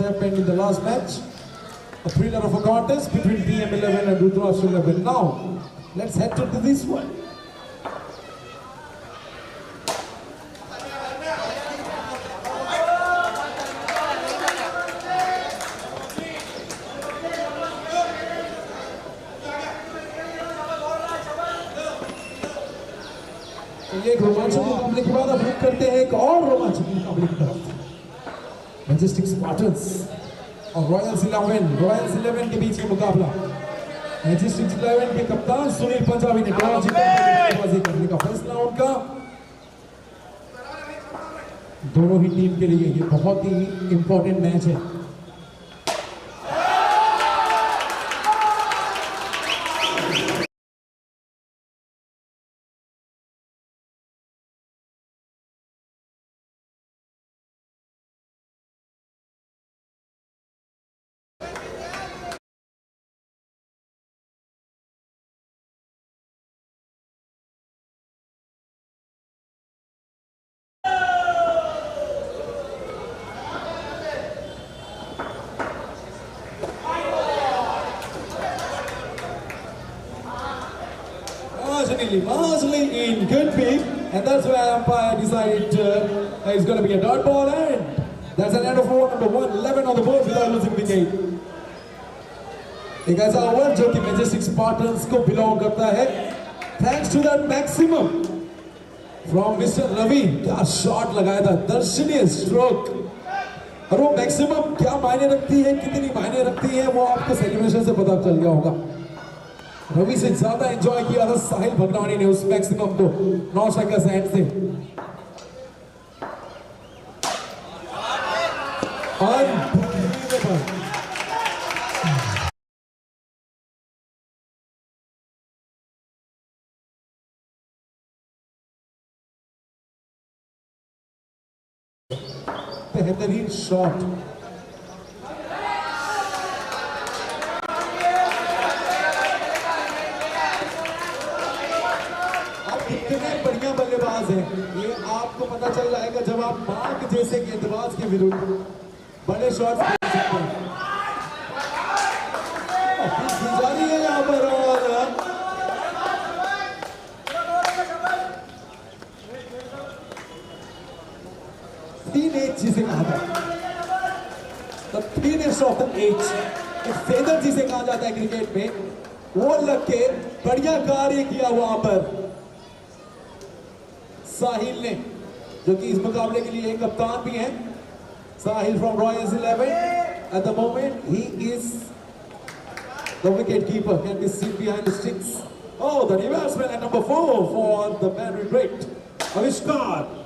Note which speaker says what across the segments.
Speaker 1: happened in the last match, a thriller of a contest between PM11 and Rudrash 11. Now, let's head to this one. एक रोमांचक मुकाबले के बाद अब रुक करते हैं एक और रोमांचक मुकाबले की तरफ। मैजेस्टिक स्पार्टन्स और रॉयल्स 11 के बीच का मुकाबला। मैजेस्टिक 11 के कप्तान सुनील पंजाबी ने टॉस जीतकर करने का फैसला उनका। दोनों ही टीम के लिए ये बहुत ही इंपॉर्टेंट मैच है। Marginally in good peak, and that's where umpire decided it's going to be a dot ball, and that's an end of over number 111 on the board without losing wicket. एक ऐसा over जो कि majestic Spartans को belong करता है, thanks to that maximum from mister Ravi. क्या shot लगाया था, दर्शनीय स्ट्रोक। और वो मैक्सिमम क्या मायने रखती है, कितनी मायने रखती है, वो आपको सेलिब्रेशन से पता चल गया होगा। रवि से ज्यादा एंजॉय किया था साहिल भगनानी ने उस मैक्सिमम को 9 स्ट्राइकर्स एंड से। बेहतरीन शॉट। बल्लेबाज है ये आपको पता चल जाएगा जब आप मार्क जैसे गेंदबाज के विरुद्ध बड़े शॉट्स खेल सकते हैं। जारी है यहाँ पर और 3H जिसे कहा था, The 3H of the H, feather जिसे कहा जाता है क्रिकेट में, वो लग के बढ़िया कार्य किया वहां पर साहिल ने, जो कि इस मुकाबले के लिए एक कप्तान भी हैं। Sahil from Royals 11 at the moment he is the wicket keeper, can be seen behind the sticks. Oh, the reverse man at number 4 for the man with rate Avishkar.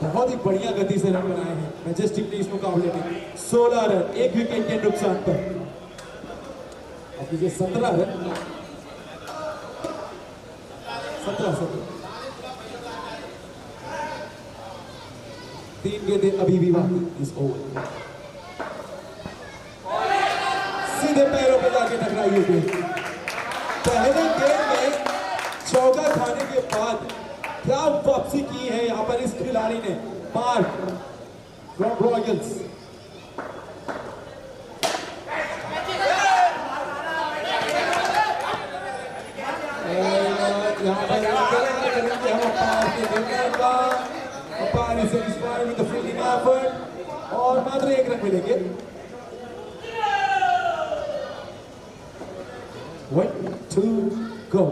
Speaker 1: बहुत ही बढ़िया गति से रन बनाए हैं मैजेस्टिक ने इस मुकाबले में। 16 रन, 1 विकेट के नुकसान पर। अब ये 17 रन, 17 3 गेंदें अभी भी बाकी इस ओवर। सीधे पैरों पे जाके टकराई हुई। पहले गेंद में चौका खाने के बाद क्या वापसी की है यहाँ पर इस खिलाड़ी ने। Mark from Royals. यहाँ पर और मात्र 1 रन मिलेंगे। 1, 2, go.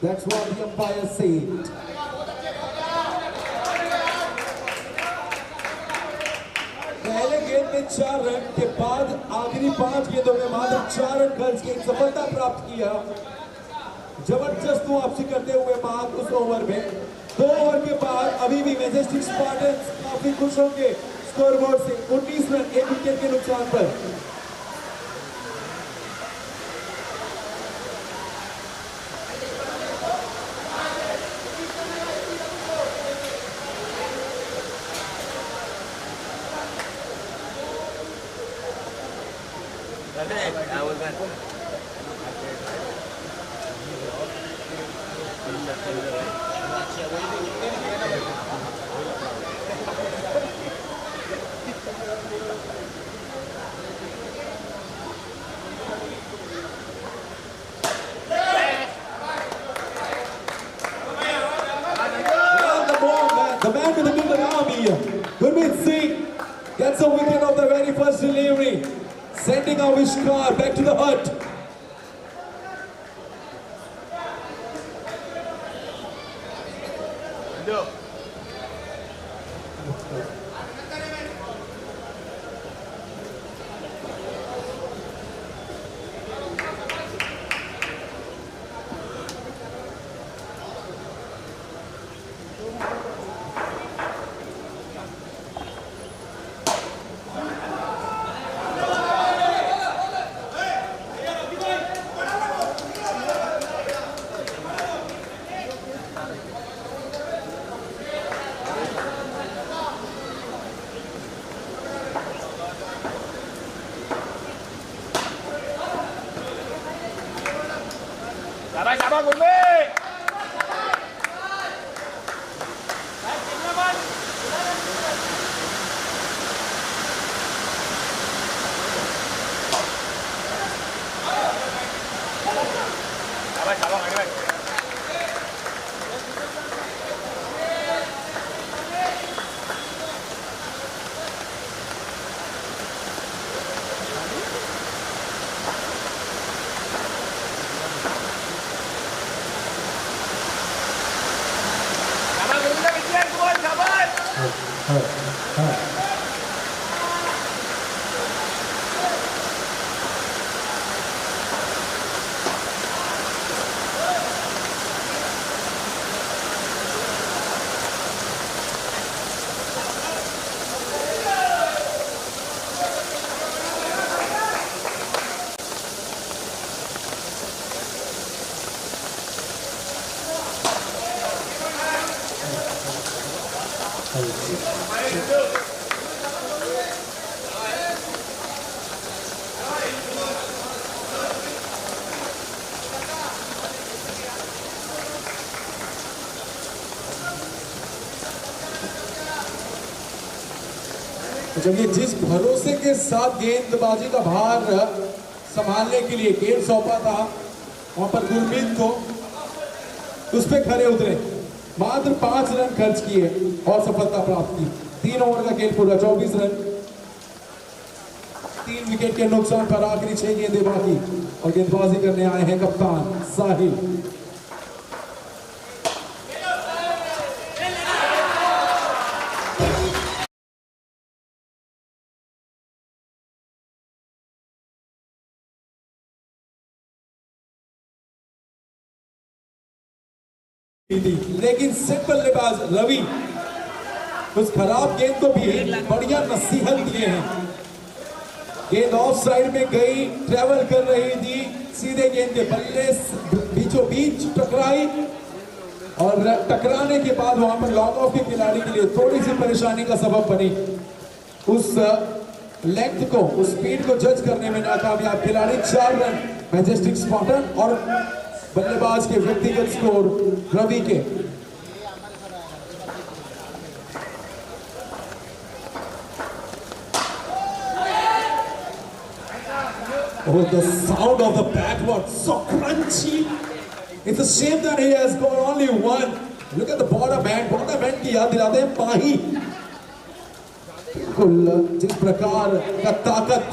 Speaker 1: That's what the umpire said. पहले गेंद में 4 रन के बाद आखिरी 5 गेंदों में मात्र 4 रन खर्च के सफलता प्राप्त किया। जबरदस्त वापसी करते हुए मार्क उस ओवर में। 2 ओवर के बाद अभी भी मैजेस्टिक स्पार्टन्स काफी खुश होंगे स्कोरबोर्ड से। 19 रन, 1 विकेट के नुकसान पर। The man with the golden army, Gurmeet Singh, gets a wicket of the very first delivery, sending Avishkar back to the hut.
Speaker 2: Sabar Gurmeet. Sabar Gurmeet.
Speaker 1: जब ये जिस भरोसे के साथ गेंदबाजी का भार संभालने के लिए गेंद सौंपा था वहां पर गुरमीत को उस पे खरे उतरे, मात्र 5 रन खर्च किए और सफलता प्राप्त की। 3 ओवर का खेल पूरा, 24 रन, 3 विकेट के नुकसान पर आखिरी 6 गेंदें बाकी और गेंदबाजी करने आए हैं कप्तान साहिल। लेकिन सिंपल बल्लेबाज रवि उस खराब गेंद को भी बढ़िया नसीहत दिए हैं। गेंद ऑफ साइड में गई, ट्रेवल कर रही थी, सीधे गेंद के बल्ले बीचों बीच टकराई और टकराने के बाद वहां पर लॉन्ग ऑफ के खिलाड़ी के लिए थोड़ी सी परेशानी का सबब बनी। उस लेंथ को, उस स्पीड को जज करने में नाकामयाब खिलाड़ी। 4 रन मैजेस्टिक स्पॉटर और बल्लेबाज के व्यक्तिगत स्कोर रवि के। Oh, the sound of the bat was so crunchy. It's a shame that he has got only one. Look at the bottom end. Bottom end की याद दिलाते हैं माही। बिल्कुल जिस प्रकार का ताकत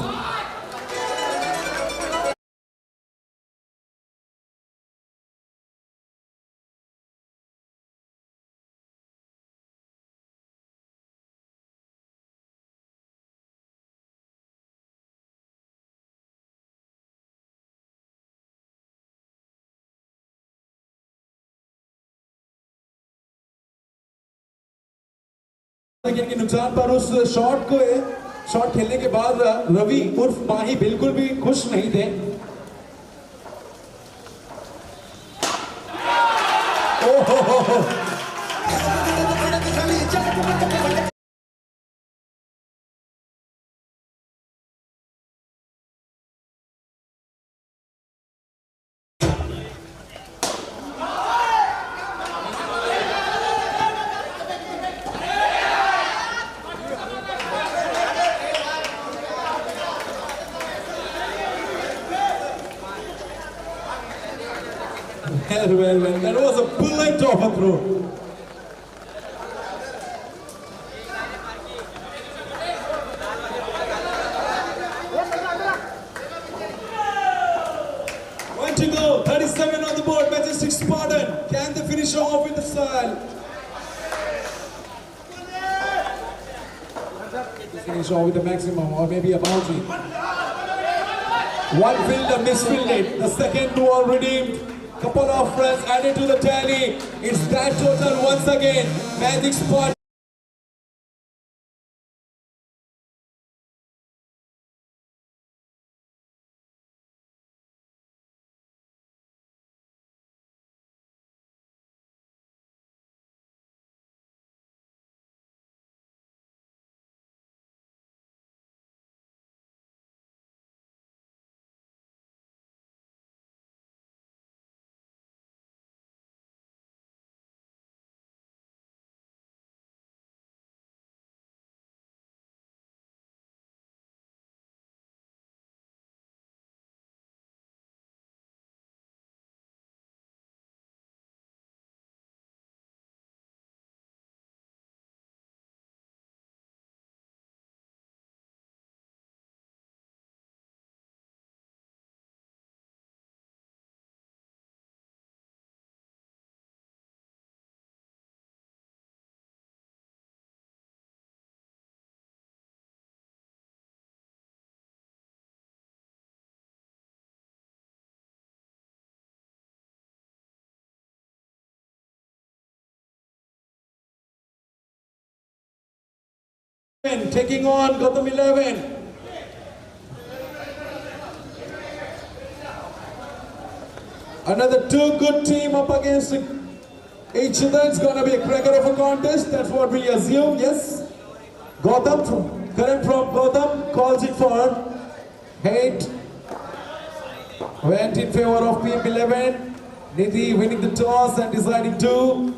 Speaker 1: के नुकसान पर उस शॉट खेलने के बाद रवि उर्फ माही बिल्कुल भी खुश नहीं थे। ओहो Well. That was a bullet of a throw. One to go. 37 on the board. Majestic Spartan. Can they finish off with the style? Finish off with the maximum or maybe a boundary. One fielder misfielded. The second ball redeemed. Couple of runs added to the tally. It's that total once again. Magic Spartan. Taking on Gotham 11. Another two good team up against each other. It's gonna be a cracker of a contest. That's what we assume. Yes. Gotham from Gotham calls it for hate. Went in favor of PM11. Nidhi winning the toss and deciding to.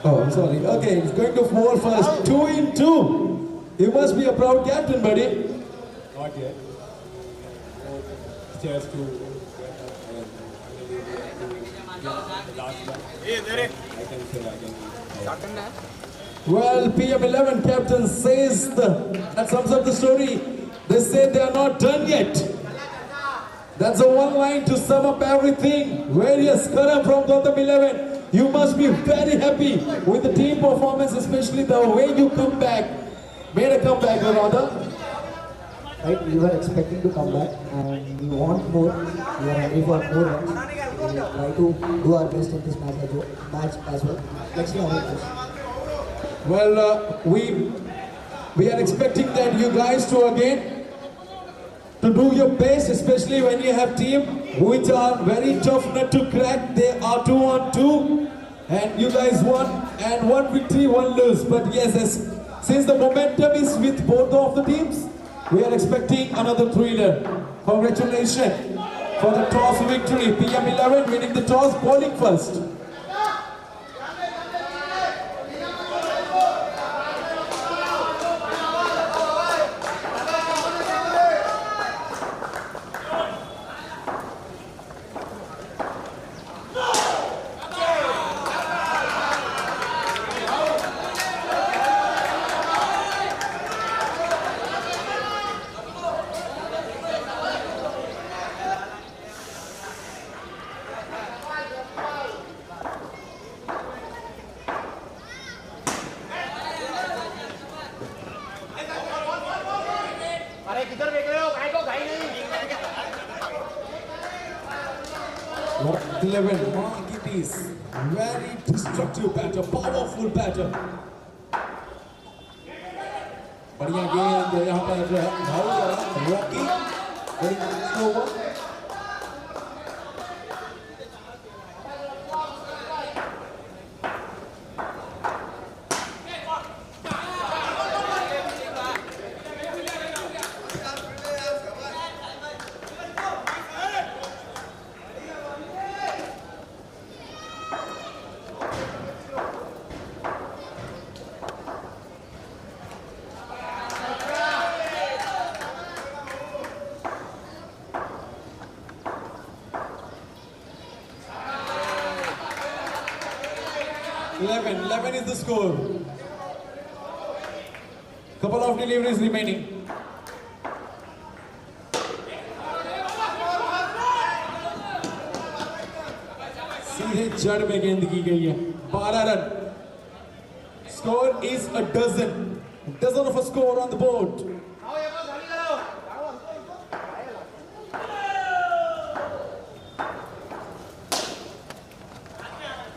Speaker 1: Oh, I'm sorry. Okay, he's going to fall first. 2 in 2. You must be a proud captain, buddy.
Speaker 3: Not yet. Just to get the last one. I can say.
Speaker 1: Well, PM11 captain says that sums up the story. They say they are not done yet. That's the one line to sum up everything. Various Karam from Gotham 11. You must be very happy with the team performance, especially the way you come back. Made a comeback, rather.
Speaker 4: Right, we were expecting to come back and we want more. We are hungry for more runs. We will try to do our best in this match as well. Let's see how it goes.
Speaker 1: Well, we are expecting that you guys to do your best, especially when you have team which are very tough nut to crack. They are 2-on-2 and you guys won, and one victory, one lose. But yes, since the momentum is with both of the teams, we are expecting another thriller. Congratulations for the toss victory. PM11 winning the toss, bowling first.
Speaker 2: अरे किधर देख रहे हो गाय को गाय नहीं
Speaker 1: 11 mark it is. Very destructive batter, powerful batter. बढ़िया गेंद यहाँ पर जो है भाव Rocky very slow one. 11. 11 is the score. Couple of deliveries remaining. सीधे जड़ में गेंद की गई है. 12 run. Score is a dozen. Dozen of a score on the board.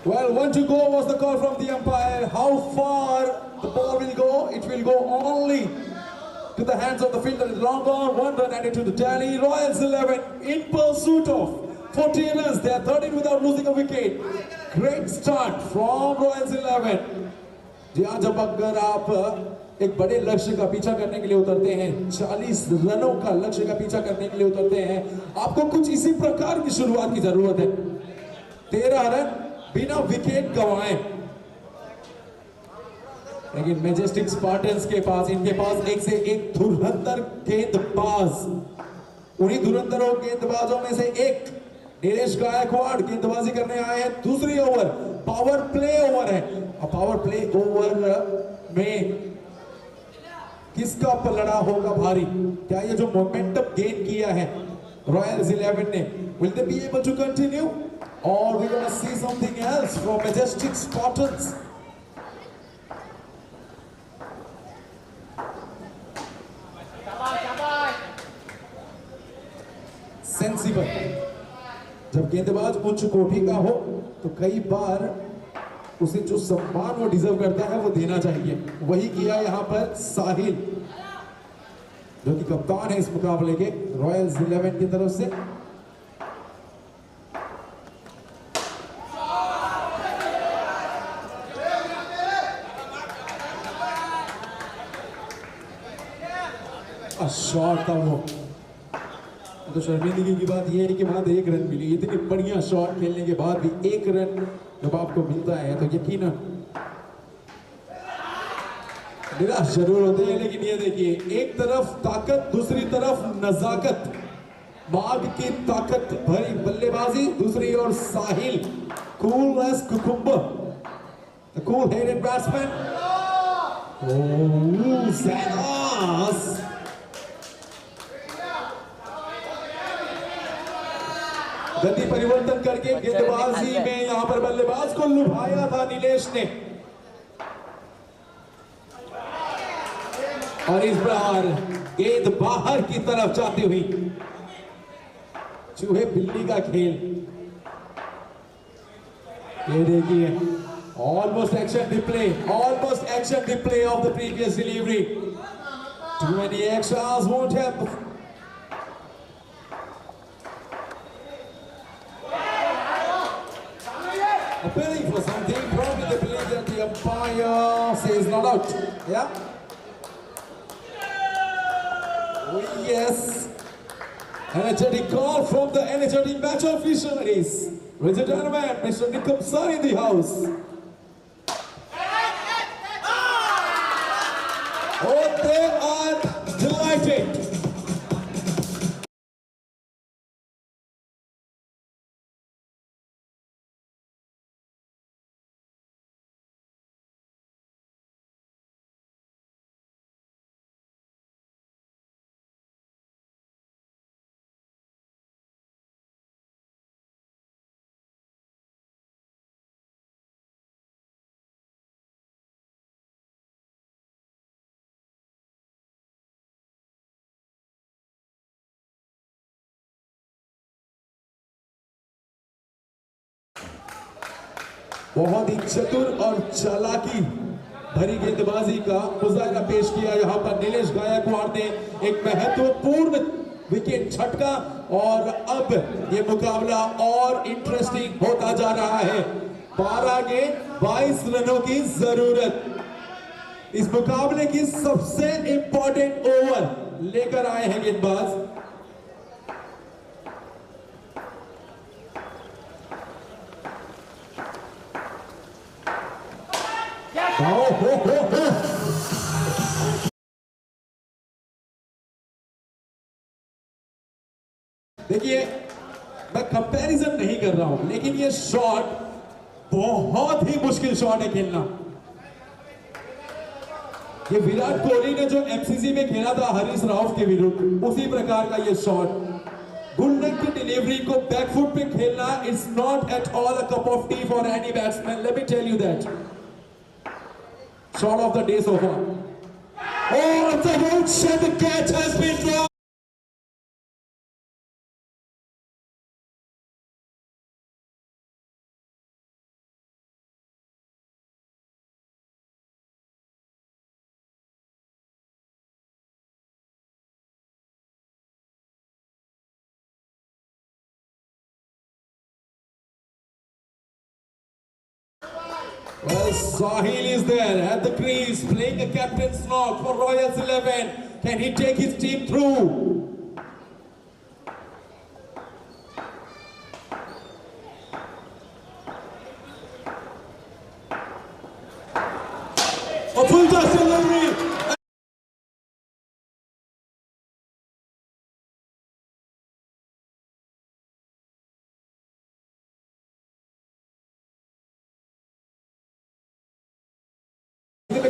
Speaker 1: Well, 1 to go was the call from the umpire. How far the ball will go? It will go only to the hands of the fielder. Long on, 1 run added to the tally. Royals 11 in pursuit of 14 runs. They are 13 without losing a wicket. Great start from Royals 11. जी हाँ, जब अगर आप एक बड़े लक्ष्य का पीछा करने के लिए उतरते हैं, 40 रनों का लक्ष्य का पीछा करने के लिए उतरते हैं, आपको कुछ इसी प्रकार की शुरुआत की जरूरत है. 13 रन बिना विकेट गंवाए. लेकिन मैजेस्टिक स्पार्टन्स के पास, इनके पास एक से एक धुरंधर गेंदबाज. उन्हीं धुरंधरों गेंदबाजों में से एक नीलेश गायकवाड़ गेंदबाजी करने आए हैं. दूसरी ओवर पावर प्ले ओवर है. पावर प्ले ओवर में किसका पलड़ा होगा भारी? क्या ये जो मोमेंटम गेन किया है रॉयल्स 11 ने, will they be able to continue or we gonna see something else from Majestic Spartans? Sensible. जब गेंदबाज उच्च कोटि का हो तो कई बार उसे जो सम्मान वो डिजर्व करता है वो देना चाहिए. वही किया यहां पर साहिल, जो कि कप्तान है इस मुकाबले के रॉयल्स 11 की तरफ से. शॉट था वो. तो शर्मिंदगी की बात यह है कि वहां 1 रन मिली. इतनी बढ़िया शॉट खेलने के बाद भी 1 रन जब आपको मिलता है तो यकीनन निराश जरूर होते हैं. लेकिन ये देखिए, एक तरफ ताकत, दूसरी तरफ नजाकत, बाघ की ताकत भरी बल्लेबाजी. दूसरी ओर Sahil, cool as cucumber, the cool headed batsman. Oh ज़ैनास. गति परिवर्तन करके गेंदबाजी में यहां पर बल्लेबाज को लुभाया था नीलेश ने. और इस बार गेंद बाहर की तरफ जाती हुई. चूहे बिल्ली का खेल. ये देखिए, almost action replay, almost action replay off the previous delivery. Too many extras won't help. Appealing for something, probably they believe that the umpire says not out. Yeah? Oh yes. Energetic call from the energetic match officials. Ladies and gentlemen, Mr. Nikum Sir in the house. Oh, they are delighted. बहुत ही चतुर और चालाकी भरी गेंदबाजी का मुजाहरा पेश किया यहां पर नीलेश गायकवाड़ ने. एक महत्वपूर्ण विकेट झटका और अब ये मुकाबला और इंटरेस्टिंग होता जा रहा है. 12 गेंद 22 रनों की जरूरत. इस मुकाबले की सबसे इंपॉर्टेंट ओवर लेकर आए हैं गेंदबाज. देखिए, मैं कंपैरिजन नहीं कर रहा हूं, लेकिन ये शॉट बहुत ही मुश्किल शॉट है खेलना। ये विराट कोहली ने जो एमसीसी में खेला था हरीश राव के विरुद्ध, उसी प्रकार का ये शॉट। गुल्डन की डिलीवरी को बैकफुट पे खेलना is not at all a cup of tea for any batsman, let me tell you that. Shot of the day so far. Oh, the outside, the catch has been dropped. Well, Sahil is there at the crease, playing a captain's knock for Royals 11. Can he take his team through? A full toss delivery.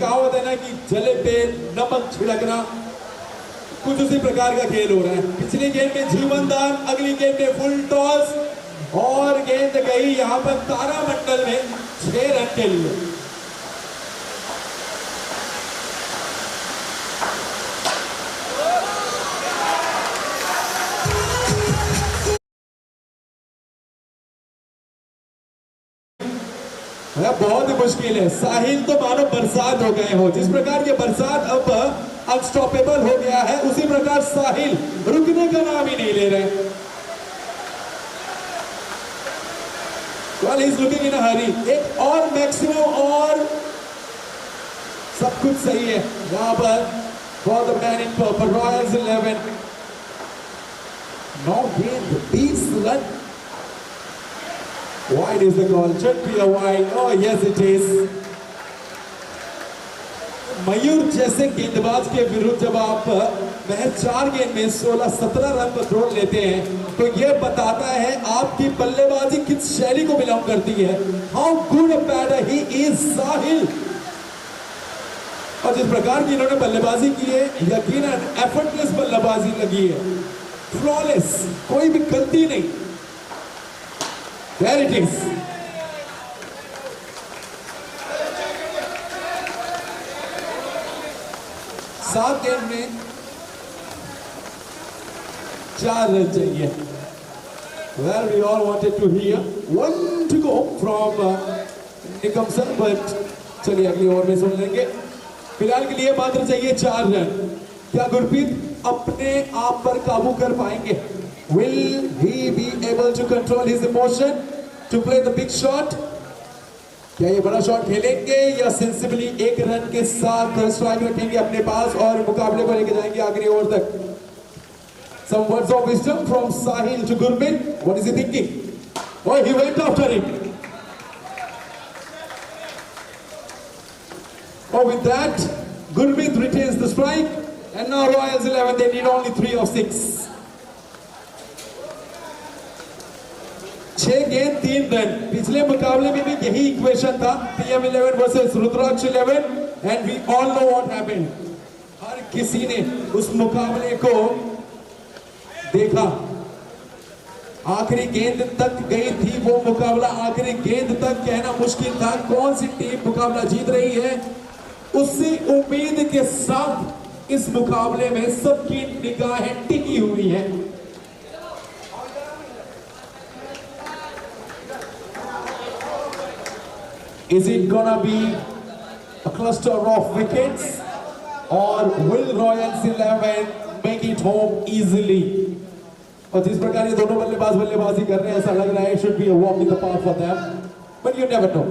Speaker 1: कहावत है ना कि जले पे नमक छिड़कना, कुछ उसी प्रकार का खेल हो रहा है। पिछली गेंद में जीवन दान, अगली गेंद में फुल टॉस और गेंद गई यहां पर तारामंडल में 6 रन के लिए। बहुत ही मुश्किल है। साहिल तो मानो बरसात हो गए हो, जिस प्रकार ये बरसात अब अनस्टॉपेबल हो गया है, उसी प्रकार साहिल रुकने का नाम ही नहीं ले रहे। Well, he's looking in a hurry. एक और मैक्सिमम और सब कुछ सही है यहाँ पर for the man in purple, Royals 11. Now gained 20 run. Wide is the call. Should be a wide. Oh yes it is. मयूर जैसे गेंदबाज के विरुद्ध जब आप महज 4 गेंद में 16-17 रन पर जोड़ लेते हैं, तो यह बताता है आपकी बल्लेबाजी किस शैली को बिलोंग करती है। How good a batter he is Sahil. और जिस प्रकार की इन्होंने बल्लेबाजी की है, यकीनन एफर्टलेस बल्लेबाजी लगी है, फ्लॉलेस, कोई भी गलती नहीं। There it is. सात गेंद में 4 रन चाहिए। Well, we all wanted to hear 1 to go from Nikam sir, but चलिए अगली ओवर में सुन लेंगे। फिलहाल के लिए मात्र चाहिए 4 रन। क्या गुरप्रीत अपने आप पर काबू कर पाएंगे? Will he be able to control his emotion to play the big shot? क्या ये बड़ा शॉट खेलेंगे या सेंसिबली 1 रन के साथ स्ट्राइक रखेंगे अपने पास और मुकाबले को लेके जाएंगे आखिरी ओवर तक? Some words of wisdom from Sahil to Gurmeet. What is he thinking? Oh, he went after him. Oh, with that, Gurmeet retains the strike, and now Royals 11 they need only 3 of 6. 6 गेंद 3 run. पिछले मुकाबले में भी यही equation था, PM 11 versus Rudraksh 11, and we all know what happened. हर किसी ने उस मुकाबले को देखा, आखिरी गेंद तक गई थी वो मुकाबला। आखिरी गेंद तक कहना मुश्किल था कौन सी टीम मुकाबला जीत रही है। उसी उम्मीद के साथ इस मुकाबले में सबकी निगाहें टिकी हुई हैं। Is it gonna be a cluster of wickets, or will Royals 11 make it home easily? और जिस प्रकार ये दोनों बल्लेबाजी कर रहे हैं, ऐसा लग रहा है should be a walk in the park for them, but you never know.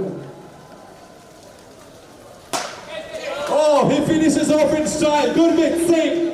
Speaker 1: Oh, he finishes off in style. Gurmeet Singh.